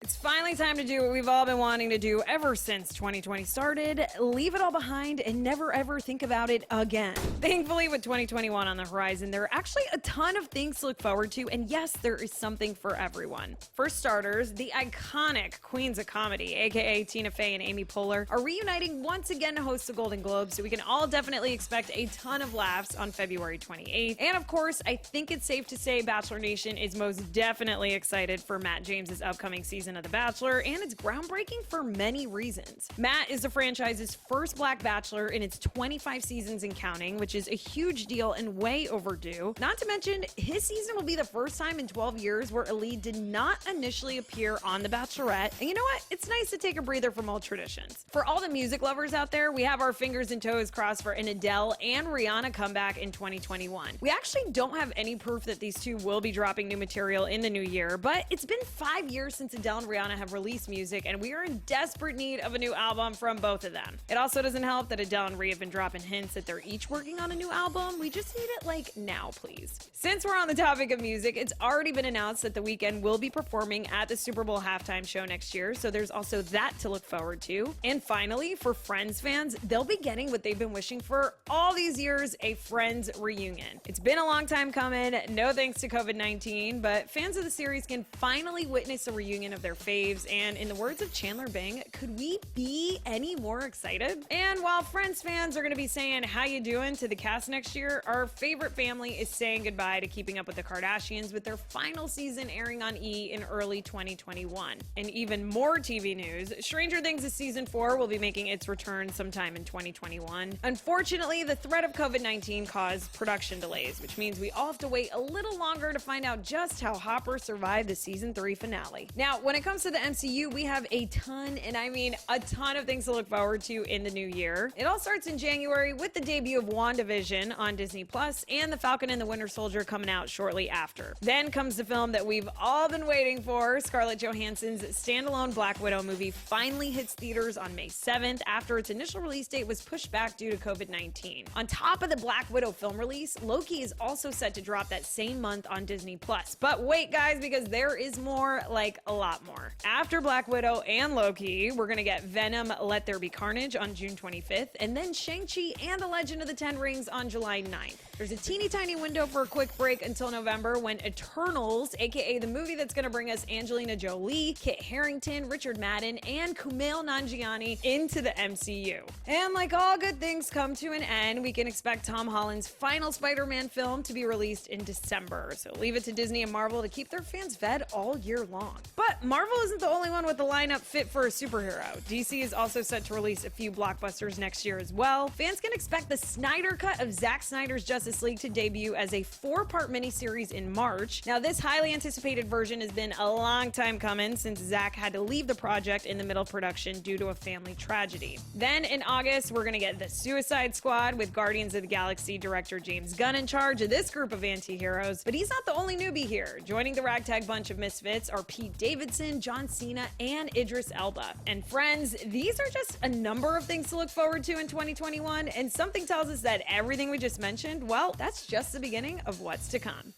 It's finally time to do what we've all been wanting to do ever since 2020 started. Leave it all behind and never ever think about it again. Thankfully, with 2021 on the horizon, there are actually a ton of things to look forward to, and yes, there is something for everyone. For starters, the iconic Queens of Comedy, aka Tina Fey and Amy Poehler, are reuniting once again to host the Golden Globes, so we can all definitely expect a ton of laughs on February 28th. And of course, I think it's safe to say Bachelor Nation is most definitely excited for Matt James's upcoming season of The Bachelor, and it's groundbreaking for many reasons. Matt is the franchise's first Black Bachelor in its 25 seasons and counting, which is a huge deal and way overdue. Not to mention, his season will be the first time in 12 years where a lead did not initially appear on The Bachelorette. And you know what? It's nice to take a breather from old traditions. For all the music lovers out there, we have our fingers and toes crossed for an Adele and Rihanna comeback in 2021. We actually don't have any proof that these two will be dropping new material in the new year, but it's been 5 years since Adele and Rihanna have released music, and we are in desperate need of a new album from both of them. It also doesn't help that Adele and Rhea have been dropping hints that they're each working on a new album. We just need it like now, please. Since we're on the topic of music, it's already been announced that The Weeknd will be performing at the Super Bowl halftime show next year, so there's also that to look forward to. And finally, for Friends fans, they'll be getting what they've been wishing for all these years, a Friends reunion. It's been a long time coming, no thanks to COVID-19, but fans of the series can finally witness a reunion of their faves, and in the words of Chandler Bing, could we be any more excited? And while Friends fans are going to be saying how you doing to the cast next year, our favorite family is saying goodbye to Keeping Up with the Kardashians, with their final season airing on E! In early 2021. And even more TV news, Stranger Things' season 4 will be making its return sometime in 2021. Unfortunately, the threat of COVID-19 caused production delays, which means we all have to wait a little longer to find out just how Hopper survived the season 3 finale. Now, when it comes to the MCU, we have a ton, and I mean a ton of things to look forward to in the new year. It all starts in January with the debut of WandaVision on Disney Plus and The Falcon and the Winter Soldier coming out shortly after. Then comes the film that we've all been waiting for. Scarlett Johansson's standalone Black Widow movie finally hits theaters on May 7th after its initial release date was pushed back due to COVID-19. On top of the Black Widow film release, Loki is also set to drop that same month on Disney Plus. But wait, guys, because there is more, like a lot more. After Black Widow and Loki, we're gonna get Venom: Let There Be Carnage on June 25th, and then Shang-Chi and The Legend of the Ten Rings on July 9th. There's a teeny tiny window for a quick break until November when Eternals, aka the movie that's gonna bring us Angelina Jolie, Kit Harington, Richard Madden, and Kumail Nanjiani into the MCU. And like all good things come to an end, we can expect Tom Holland's final Spider-Man film to be released in December. So leave it to Disney and Marvel to keep their fans fed all year long. But Marvel isn't the only one with the lineup fit for a superhero. DC is also set to release a few blockbusters next year as well. Fans can expect the Snyder Cut of Zack Snyder's Justice League to debut as a 4-part miniseries in March. Now, this highly anticipated version has been a long time coming since Zack had to leave the project in the middle of production due to a family tragedy. Then in August, we're gonna get the Suicide Squad with Guardians of the Galaxy director James Gunn in charge of this group of anti-heroes. But he's not the only newbie here. Joining the ragtag bunch of misfits are Pete Davidson, John Cena, and Idris Elba. And friends, these are just a number of things to look forward to in 2021, and something tells us that everything we just mentioned, well, that's just the beginning of what's to come.